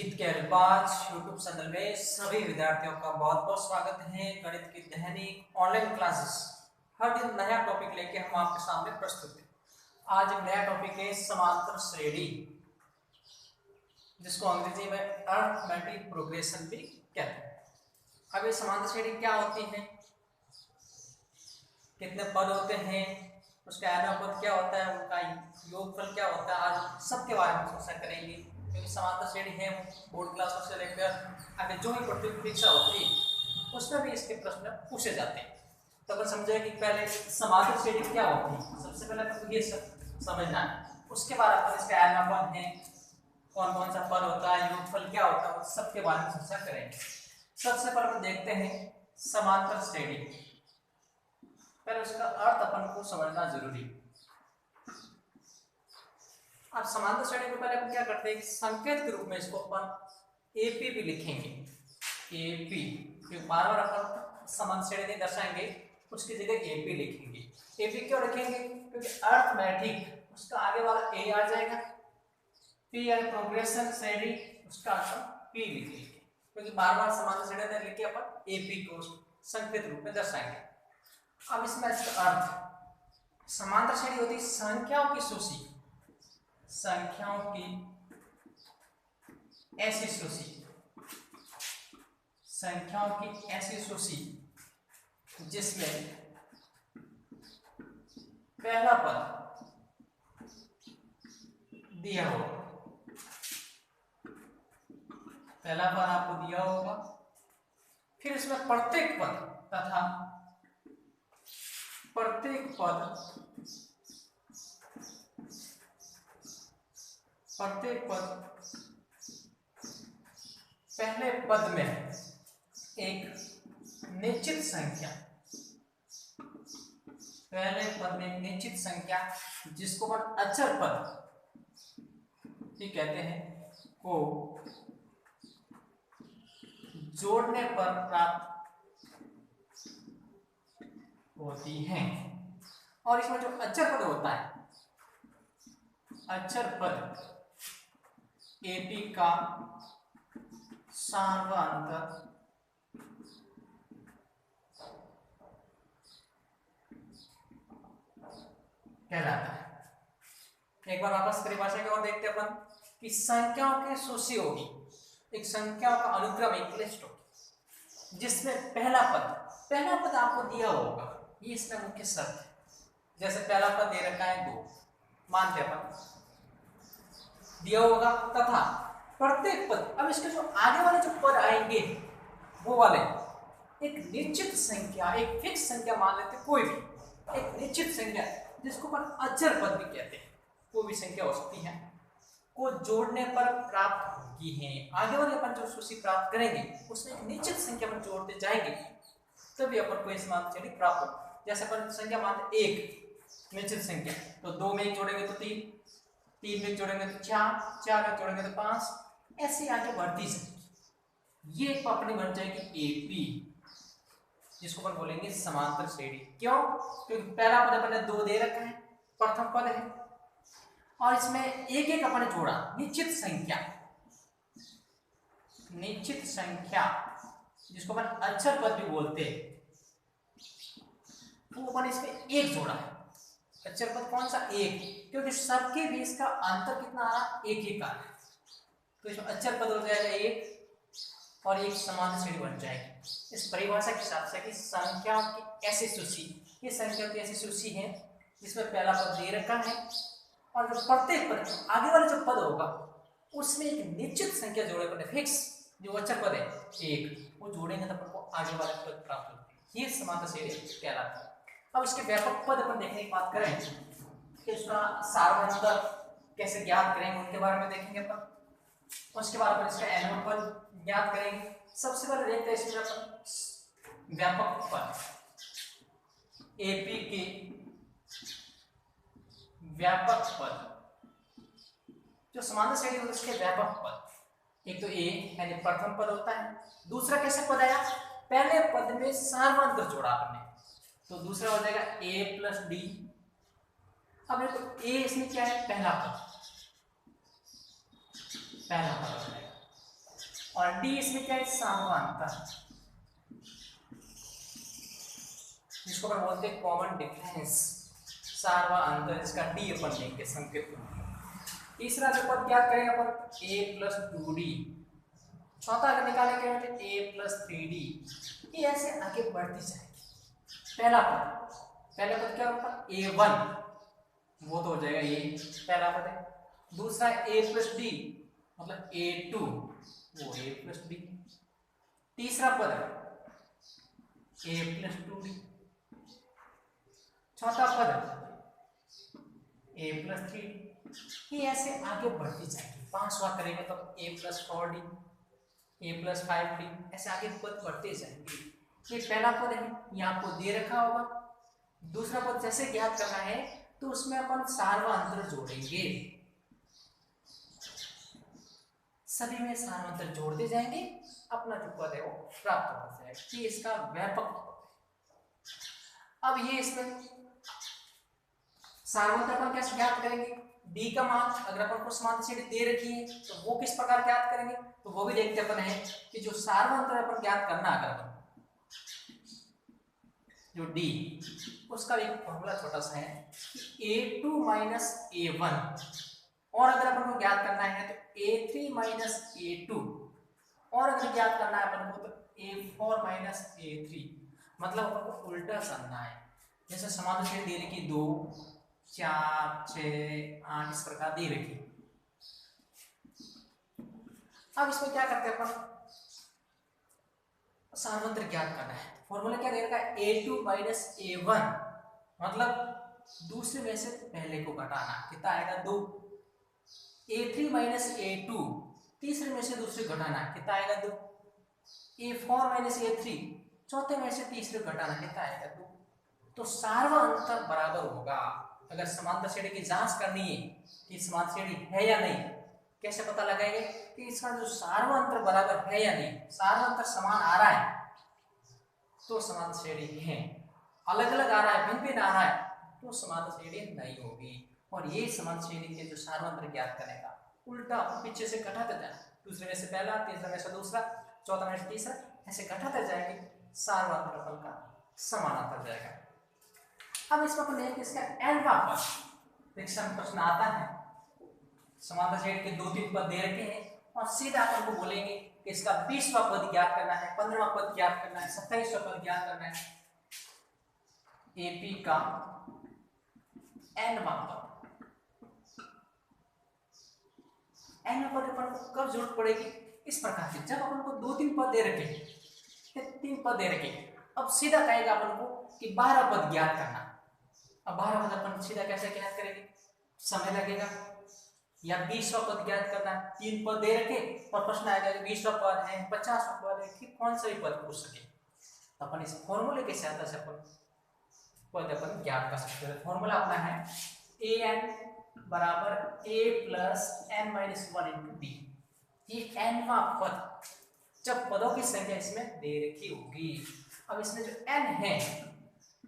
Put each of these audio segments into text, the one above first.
जीत के अल्पाज YouTube channel में सभी विद्यार्थियों का बहुत बहुत स्वागत है। गणित की दैनिक ऑनलाइन क्लासेस हर दिन नया टॉपिक लेके हम आपके सामने प्रस्तुत हैं। आज एक नया टॉपिक है समांतर श्रेणी, जिसको अंग्रेजी में अरिथमेटिक प्रोग्रेशन भी कहते हैं। अब ये समांतर श्रेणी क्या होती है, कितने पद होते हैं, उसका अनुपात क्या होता है, उनका योगफल क्या होता है, आज सबके बारे में चर्चा करेंगे। क्योंकि समांतर श्रेणी है बोर्ड क्लास से लेकर आगे जो भी परीक्षा होती है उसमें भी इसके प्रश्न पूछे जाते हैं। तो अपन समझे कि पहले समांतर श्रेणी क्या होती है, सबसे पहले तो ये समझना है। उसके बाद अपन इसका अनुपात है, कौन कौन सा पद होता है, योगफल क्या होता है, सबके बारे में चर्चा करेंगे। सबसे पहले अपन देखते हैं समांतर श्रेणी। पहले उसका अर्थ अपन को समझना जरूरी है। अब समांतर श्रेणी को पहले अपन क्या करते हैं, संकेत के रूप में इसको अपन एपी भी लिखेंगे। एपी क्योंकि बार बार अपन समांतर श्रेणी नहीं दर्शाएंगे, उसकी जगह एपी लिखेंगे। एपी क्यों लिखेंगे, क्योंकि अरिथमेटिक उसका आगे वाला ए आ जाएगा, पी यानी प्रोग्रेशन श्रेणी, उसका अपन पी लिखेंगे। क्योंकि बार बार समांतर श्रेणी लिख के अपन एपी को संकेत रूप में दर्शाएंगे। अब इसमें इसका अर्थ, समांतर श्रेणी होती है संख्याओं की सूची, संख्याओं की ऐसी सूची, संख्याओं की ऐसी सूची जिसमें पहला पद दिया हो, पहला पद आपको दिया होगा, फिर इसमें प्रत्येक पद तथा प्रत्येक पहले पद में एक निश्चित संख्या, पहले पद में एक निश्चित संख्या जिसको हम अचर पद भी कहते हैं, को जोड़ने पर प्राप्त होती हैं। और इसमें जो अचर पद होता है, अचर पद एपी का सार्वधातुक कहलाता है। एक बार वापस परिभाषा की ओर देखते हैं अपन कि संख्याओं की सूची होगी, एक संख्याओं का अनुक्रम, एक लिस्ट होगी जिसमें पहला पद आपको दिया होगा, ये इसका मुख्य शर्त है। जैसे पहला पद दे रखा है 2, मानते अपन दिया होगा, तथा प्रत्येक पद, अब इसके जो आगे वाले जो पद आएंगे वो वाले एक निश्चित संख्या, एक फिक्स संख्या मान लेते, कोई भी एक निश्चित संख्या जिसको अपन अचर पद भी कहते हैं, कोई भी संख्या हो सकती है, को जोड़ने पर प्राप्त होगी है। आगे वाले अपन जो सूची प्राप्त करेंगे उसमें एक निश्चित संख्या पर जोड़ते जाएंगे तभी अपन को समांतर श्रेणी प्राप्त हो। जैसे अपन संख्या मानते 1 निश्चित संख्या, तो 2 में 1 जोड़ेंगे तो 3, 3 में जोड़ेंगे तो 4, 4 में जोड़ेंगे तो 5, ऐसे आगे बढ़ती जाएगी। ये अपनी बन जाएगी एपी, जिसको अपन बोलेंगे समांतर श्रेणी। क्यों, क्योंकि पहला पद अपन ने 2 दे रखा है, प्रथम पद है, और इसमें एक एक अपन ने जोड़ा, निश्चित संख्या जिसको अपन अक्षर पद भी बोलते हैं, तो अपन इसमें एक जोड़ा है। अक्षर पद कौन सा, 1, क्योंकि सबके बीच का अंतर कितना आ रहा, 1 ही का है, तो इसमें अक्षर पद हो जाएगा 1 और एक समांतर श्रेणी बन जाएगी। इस परिभाषा के हिसाब से कि संख्याओं की ऐसी सूची, ये संख्याओं की ऐसी सूची है जिसमें पहला पद दे रखा है और जो प्रत्येक पद आगे वाला जो पद होगा उसमें एक निश्चित संख्या जोड़े पर, फिक्स जो अक्षर पद है 1, वो जोड़ेंगे तो अपन को आगे वाले पद प्राप्त होते हैं। ये समांतर श्रेणी कहलाता है। अब इसके व्यापक पद अपन देखने की बात करें कि उसका सार्वधातुक कैसे ज्ञात करेंगे, उनके बारे में देखेंगे अपन। उसके बाद अपन इसका एनोड पद ज्ञात करेंगे। सबसे पहले देखते हैं इसमें अपन व्यापक पद, एपी के व्यापक पद, जो समांतर श्रेणी होती है उसके व्यापक पद, एक तो ए यानी प्रथम पद होता है, दूसरा कैसे पद आया, पहले पद में सार्वधातुक जोड़ा आपने, तो दूसरा हो जाएगा a प्लस डी। अब देखो a इसमें क्या है, पहला पद हो जाएगा, और डी इसमें क्या है, सार्वधातुक, जिसको अपन बोलते हैं कॉमन डिफरेंस, सार्वधातुक, इसका डी अपन लेंगे संकेत। तीसरा जो पद क्या करेंगे अपन, a प्लस 2d। चौथा अगर निकाले क्या होता है, a प्लस 3d। ये ऐसे आगे बढ़ती जाएगी। पहला पद, पहला पद क्या होगा, a1, वो तो हो जाएगा ये पहला पद है। दूसरा a प्लस d मतलब a2, वो a प्लस d। तीसरा पद a प्लस 2d। चौथा पद a प्लस 3d। ये ऐसे आगे बढ़ती जाएगी। पांचवा करेंगे तो a plus 4d, a plus 5d, ऐसे आगे पद बढ़ते जाएंगे। ये पहला पद है, ये आपको दे रखा होगा। दूसरा पद जैसे ज्ञात करना है तो उसमें अपन सार्वधातुक जोड़ेंगे, सभी में सार्वधातुक जोड़ते जाएंगे, अपना जो पद है वो प्राप्त हो जाएगा। ये इसका व्यापक पद है। अब ये इसमें सार्वधातुक अपन कैसे ज्ञात करेंगे, डी का मान अगर अपन को समांतर श्रेणी दे रखी है तो वो किस प्रकार ज्ञात करेंगे, तो वो भी देखते अपन है कि जो सार्वधातुक अपन ज्ञात करना, अगर जो डी, उसका एक फॉर्मूला छोटा सा है कि a2 माइनस a1, और अगर अपन को ज्ञात करना है तो a3 माइनस a2, और अगर ज्ञात करना है अपन को तो a4 माइनस a3। मतलब अपन को उल्टा करना है। जैसे समांतर श्रेणी दे रखी 2, 4, 6, 8 इस प्रकार दे रखी। अब इसमें क्या करते हैं अपन, सार्वधातुक ज्ञात करना है। फॉर्मूला क्या दे रखा है, a2 माइनस a1, मतलब दूसरे में से पहले को घटाना, कितना आएगा 2। a3 माइनस a2, तीसरे में से दूसरे घटाना, कितना आएगा 2। a4 माइनस a3, चौथे में से तीसरे घटाना, कितना आएगा 2। तो सार्वधातुक बराबर होगा। अगर समांतर श्रेणी की जांच करनी है कि समांतर श्रेणी है या नहीं, कैसे पता लगाएंगे कि इसका जो सार्वधातुक बराबर है या नहीं, सार्वधातुक समान आ रहा है तो समांतर श्रेणी है, अलग अलग आ रहा है, भिन्न भिन्न आ रहा है तो समांतर श्रेणी नहीं होगी। और ये समांतर श्रेणी के जो सार्वधातुक ज्ञात करेगा, उल्टा पीछे से घटाते जाए, दूसरे में से पहला, तीसरे में से दूसरा, चौथा में से तीसरा, ऐसे घटाते जाएंगे, सार्वधातुक फल का समानांतर जाएगा। अब इसमें अपन देखें इसका एल्फा पद, परीक्षा में प्रश्न आता है, समांतर श्रेणी के 2-3 पद दे रखे हैं और सीधा अपन को बोलेंगे कि इसका 20वां पद ज्ञात करना है, 15वां पद ज्ञात करना है, 27वां पद ज्ञात करना है। एपी का nवां पद, nवां पद अपन को कब जरूरत पड़ेगी, इस प्रकार से जब अपन को 2-3 पद दे रखे हैं, 3 पद दे रखे हैं, अब सीधा कहेगा अपन को कि 12 पद ज्ञात करना। अब 12 पद अपन सीधा कैसे ज्ञात करेंगे, समय लगेगा। या 20वां पद ज्ञात करना, 3 पद दे रखे और प्रश्न आएगा कि 20वां पद है, 50वां पद है, कि कौन सा भी पद पूछ सके, तो अपन इस फॉर्मूले के सहायता से अपन पद अपन ज्ञात कर सकते हैं। फॉर्मूला अपना है an बराबर a plus n minus 1 into D. ये nवां पद जब पदों की संख्या इसमें दे रखी होगी। अब इसमें जो n है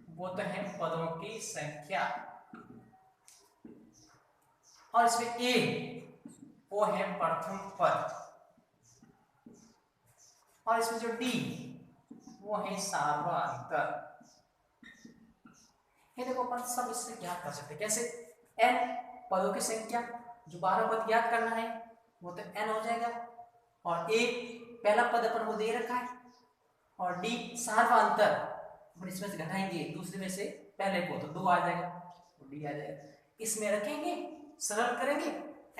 वो तो है पदों की संख्या, और इसमें a वो है प्रथम पद, और इसमें जो d वो है सार्वधातुक। ये देखो अपन सब इससे ज्ञात कर सकते हैं। कैसे, n पदों की संख्या, जो 12 पद ज्ञात करना है वो तो n हो जाएगा, और a पहला पद अपन को दे रखा है, और d सार्वधातुक अपन इसमें से घटाएंगे दूसरे में से पहले को तो 2 आ जाएगा, तो d आ जाएगा। इसमें रखेंगे, सरल करेंगे,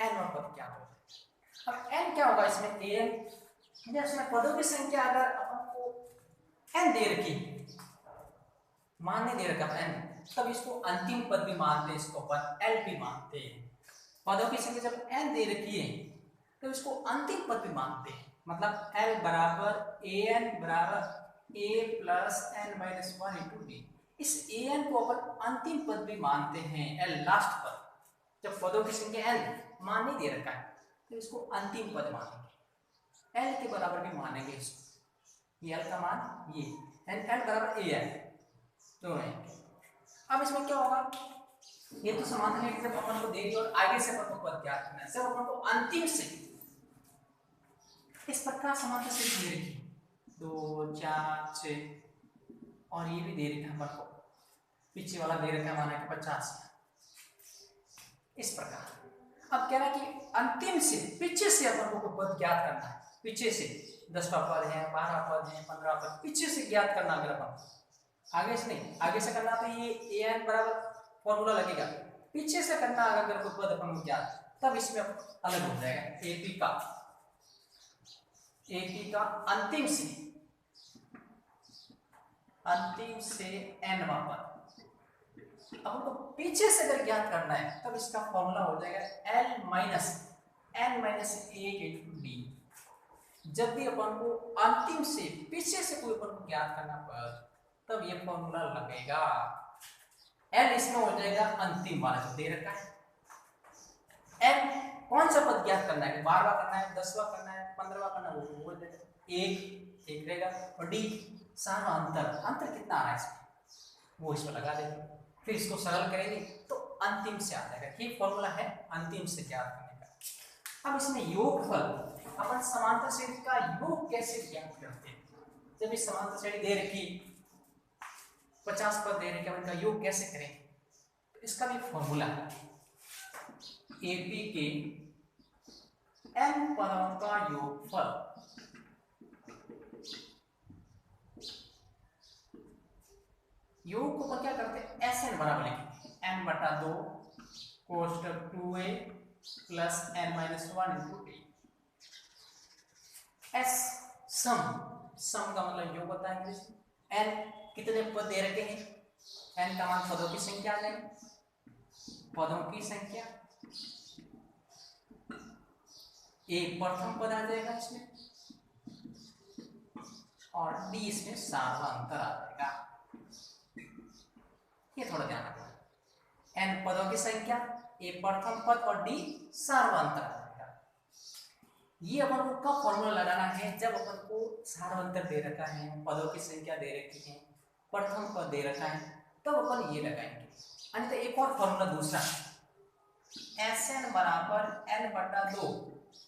n पद क्या होगा। अब n क्या होगा, इसमें an, इसमें पदों की संख्या अगर अपन को n दे रखी, मान नहीं दे रखा n, तब इसको अंतिम पद भी मानते हैं, इसको अपन l भी मानते हैं। पदों की संख्या जब n दे रखी है तो इसको अंतिम पद भी मानते हैं। मतलब l बराबर an बराबर a plus n minus 1 into D. इस an को अपन अंतिम पद भी मानते हैं, l लास्ट पद। जब पदों की संख्या n मान नहीं दे रखा है तो इसको अंतिम पद मानेंगे, l के बराबर भी मानेंगे इसको। ये l का मान ये l बराबर an तो है। अब इसमें क्या होगा, ये तो समांतर है, जब अपन को दे दी और आगे से अपन को पद ज्ञात करना है, जब अपन को अंतिम से इस प्रकार समानता से दे रखी 2 4 6 और ये भी दे रखा है हमारे को, पीछे वाला दे रखा है माना कि 50। इस प्रकार अब कह रहा है कि अंतिम से पीछे से अपन को पद ज्ञात करना है, पीछे से 10वां पद है, 12वां पद है, 15वां पद, पीछे से ज्ञात करना। अगर अपन आगे से नहीं, आगे से करना तो ये an बराबर फॉर्मूला लगेगा, पीछे से करना अगर कोई पद अपन को ज्ञात, तब इसमें अलग हो जाएगा। एपी का अंतिम से nवां पद, अब हमको पीछे से अगर ज्ञात करना है तब इसका फॉर्मूला हो जाएगा L minus n minus 1 D. जब भी अपन को अंतिम से पीछे से कोई अपन को ज्ञात करना पड़े तब ये फॉर्मूला लगेगा। L इसमें हो जाएगा अंतिम वाला जो दे रखा है। n कौन सा पद ज्ञात करना है, 12वां करना है, 10वां करना है, 15वां करना है, वो बोल देते एक रहेगा। और डी सारा अंतर कितना आ रहा है इसमें, वो इसमें लगा देंगे, फिर इसको सरल करेंगे तो अंतिम से आ जाएगा। ये फॉर्मूला है अंतिम से ज्ञात करने का। अब इसमें योगफल, अपन समांतर श्रेणी का योग कैसे ज्ञात करते हैं। जब इस समांतर श्रेणी दे रखी 50 पद दे रखे, उनका योग कैसे करें, तो इसका भी फॉर्मूला है एपी के n पदों का योगफल योग को अपन क्या करते हैं, Sn बराबर लिखेंगे n/2 कोष्टक 2a plus n minus 1 into a। S सम का मतलब योग होता है इंग्लिश में। n कितने पद दे रखे हैं, n का मान पदों की संख्या आ जाएगी, पदों की संख्या, a प्रथम पद आ जाएगा इसमें, और d इसमें सार्वंतर आ जाएगा। ये थोड़ा ध्यान रखना, n पदों की संख्या, a प्रथम पद और d सार्वंतर आ जाएगा। ये अपन को कब फॉर्मूला लगाना है, जब अपन को सार्वंतर दे रखा है, पदों की संख्या दे रखी है, प्रथम पद दे रखा है, तब अपन ये लगाएंगे। अन्यथा एक और फॉर्मूला दूसरा, Sn बराबर n/2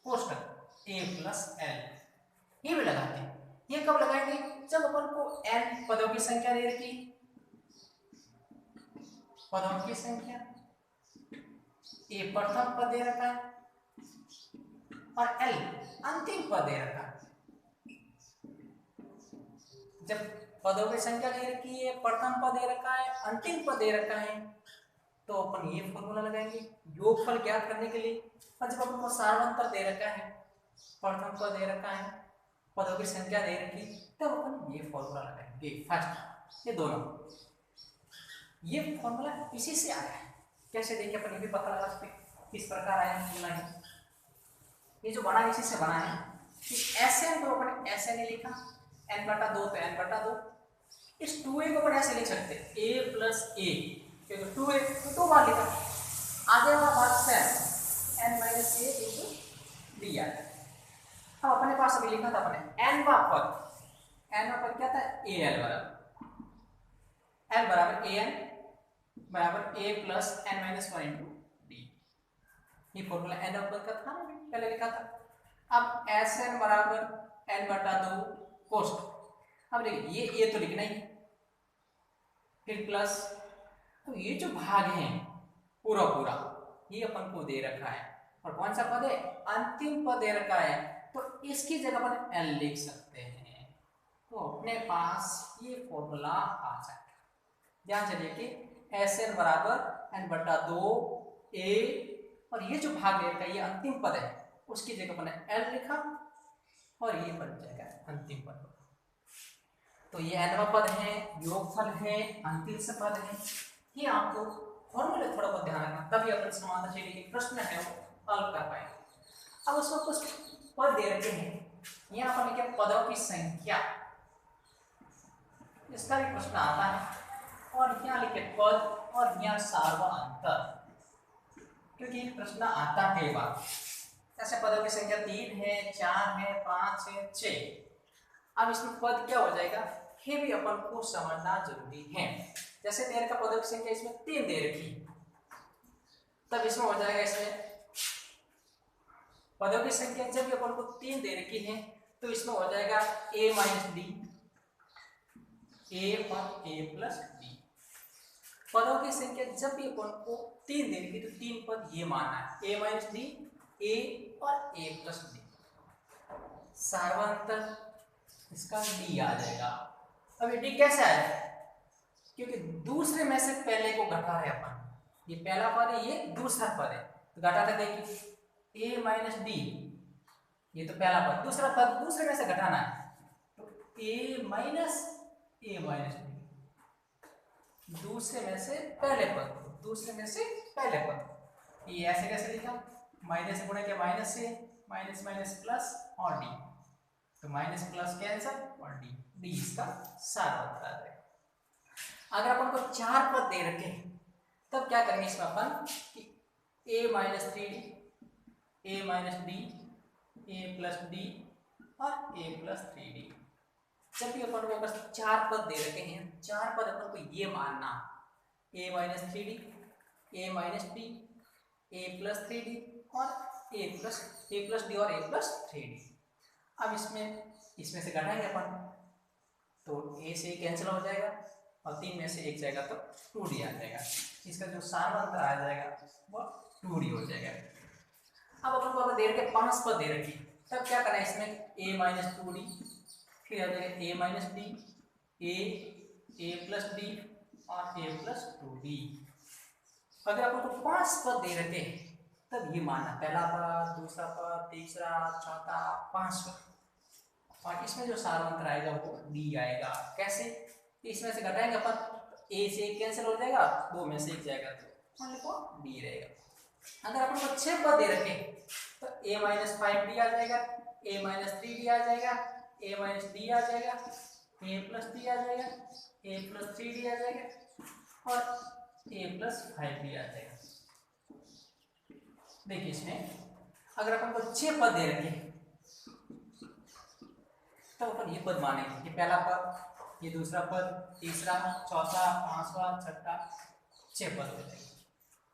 कोष्टक a प्लस l, ये भी लगाते हैं। ये कब लगाएंगे, जब अपन को n पदों की संख्या दे रखी, पदों की संख्या, a प्रथम पद दे रखा है और l अंतिम पद दे रखा है। जब पदों की संख्या दे रखी है, प्रथम पद दे रखा है, अंतिम पद दे रखा है, तो अपन ये फॉर्मूला लगाएंगे योगफल ज्ञात करने के लिए। और जब अपन को सार्वंतर दे रखा है, प्रथम पद दे रखा है, पदों की संख्या दे रखी, तब अपन ये फॉर्मूला लगाएंगे। फर्स्ट ये दोनों, ये फॉर्मूला इसी से आया है। कैसे देखिए अपन ये भी पता लगा सकते किस प्रकार आया फॉर्मूला है। ये जो बना इसी से बना है कि Sn को अपन Sn ही लिखा, n/2 तो n/2, इस 2a को अपन ऐसे लिख सकते a प्लस a, क्योंकि 2a तो 2 बार लिखा, आगे वाला भाग से n minus a into d आ। अब अपने पास अभी लिखा था अपने n वां पद क्या था, al बराबर l बराबर an बराबर a plus n minus 1 into d। ये फॉर्मूला n वां पद का था, पहले लिखा था। अब Sn बराबर n/2 कोष्टक, अब देखिए ये तो लिखना ही, फिर प्लस, तो ये जो भाग है पूरा ये अपन को दे रखा है, और कौन सा पद है, अंतिम पद दे रखा है, तो इसकी जगह अपन l लिख सकते हैं। तो अपने पास ये फॉर्मूला आ जाएगा। ध्यान से देखिए Sn बराबर n/2 a, और ये जो भाग दे रखा है ये अंतिम पद है, उसकी जगह अपन l लिखा और ये बन जाएगा अंतिम पद। तो ये nवां पद है, योगफल है, अंतिम से पद है। ये आपको फॉर्मूले थोड़ा बहुत ध्यान रखना, तभी अपन समांतर श्रेणी के प्रश्न है वो हल कर पाएंगे। अब उसमें कुछ पद दे रखे हैं, यहाँ पर लिखे पदों की संख्या, इसका भी प्रश्न आता है, और यहाँ लिखे पद और यहाँ सार्वंतर, क्योंकि प्रश्न आता है बार। ऐसे पदों की संख्या 3 है, 4 है, 5 है, 6। अब इसमें पद क्या हो जाएगा, ये भी अपन को समझना जरूरी है। जैसे 13 का पदों की संख्या इसमें 3 दे रखी, तब इसमें हो जाएगा इसमें पदों की संख्या जब अपन को 3 दे रखी है तो इसमें हो जाएगा a माइनस डी, a और a प्लस डी। पदों की संख्या जब भी अपन को 3 दे रखी तो 3 पद ये मानना है, a माइनस डी, a और a प्लस डी। सार्वंतर इसका d आ जाएगा। अब ये d कैसे आया, क्योंकि दूसरे में से पहले को घटा है अपन, ये पहला पद है, ये दूसरा पद है, तो घटाते देखिए a माइनस डी, ये तो पहला पद, दूसरा पद दूसरे में से घटाना है, तो a माइनस डी, दूसरे में से पहले पद, दूसरे में से पहले पद। ये ऐसे कैसे लिखा, माइनस से गुणा किया, माइनस से, माइनस माइनस प्लस और डी, तो माइनस प्लस कैंसल और डी इसका सार्वंतर आ जाएगा। अगर अपन को 4 पद दे रखे तब क्या करेंगे इसमें अपन कि a minus 3d, a minus D, a plus D और a प्लस 3d। जब भी अपन को बस 4 पद दे रखे हैं, 4 पद अपन को ये मानना, a minus 3d, a minus D, a plus 3d और a प्लस डी और a प्लस 3d। अब इसमें से घटाएंगे अपन तो a से कैंसिल हो जाएगा और 3 में से 1 जाएगा तो 2d आ जाएगा। इसका जो सार्वंतर आ जाएगा वो 2d हो जाएगा। अब अपन को अगर दे रखे 5 पद दे रखी तब क्या करना है, इसमें a माइनस 2d, फिर आ जाएगा a minus D, a plus D और a प्लस 2d। अगर अपन को 5 पद दे रखे तब ये मानना, पहला पद, दूसरा पद, तीसरा, चौथा, 5 पद, और इसमें जो सार्वंतर आएगा वो d आएगा। कैसे, इसमें से घटाएंगे अपन, a से 1 कैंसिल हो जाएगा, 2 में से 1 जाएगा तो मान लो d रहेगा। अगर अपन को 6 पद दे रखे तो a माइनस 5d आ जाएगा, a माइनस 3d आ जाएगा, a माइनस डी आ जाएगा, a प्लस डी आ जाएगा, a प्लस 3d आ जाएगा और a प्लस 5d आ जाएगा। देखिए इसमें अगर अपन को 6 पद दे रखे तो अपन ये पद मानेंगे, ये पहला पद, ये दूसरा पद, तीसरा, चौथा, 5वां, छठा, 6 पद हो जाएंगे।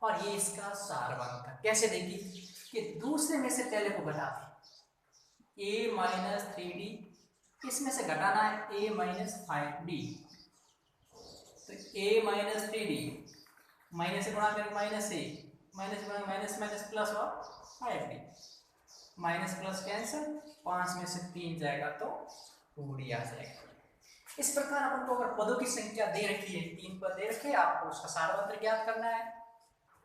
और ये इसका सार्वंतर कैसे देखिए कि दूसरे में से पहले को घटाते, a माइनस 3d, इसमें से घटाना है a माइनस 5d, तो a माइनस 3d, माइनस से गुणा करें माइनस से, माइनस माइनस माइनस प्लस और 5d, माइनस प्लस कैंसिल, 5 में से 3 जाएगा तो 2d आ जाएगा। इस प्रकार अपन को अगर पदों की संख्या दे रखी है, 3 पद दे रखे, आपको उसका सार्वंतर ज्ञात करना है,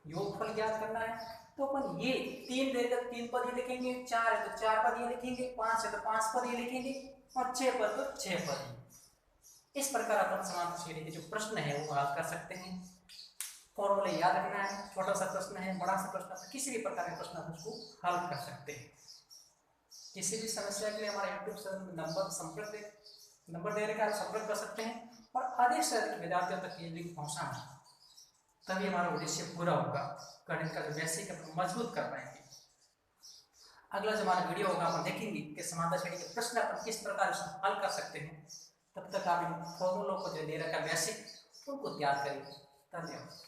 योगफल ज्ञात करना है, तो अपन ये 3 देकर 3 पद ही लिखेंगे, 4 है तो 4 पद ये लिखेंगे, 5 है तो 5 पद ये लिखेंगे और 6 पद तो 6 पद ही। इस प्रकार अपन समांतर श्रेणी के जो प्रश्न है वो हल कर सकते हैं। फॉर्मूले याद रखना है, छोटा सा प्रश्न है, बड़ा सा प्रश्न है, किसी भी प्रकार के प्रश्न आप उसको हल कर सकते हैं। किसी भी समस्या के लिए हमारा यूट्यूब नंबर दे रखा है, आप संपर्क कर सकते हैं और अधिक से अधिक विद्यार्थियों तक ये लिंक पहुंचाना, तभी हमारा उद्देश्य पूरा होगा, गणित का जो बेसिक है मजबूत कर पाएंगे। अगला जो हमारा वीडियो होगा हम देखेंगे कि समांतर श्रेणी के प्रश्न अपन किस प्रकार हल कर सकते हैं। तब तक आप इन फॉर्मूलों को जो दे रखा है बेसिक उनको याद करेंगे। धन्यवाद।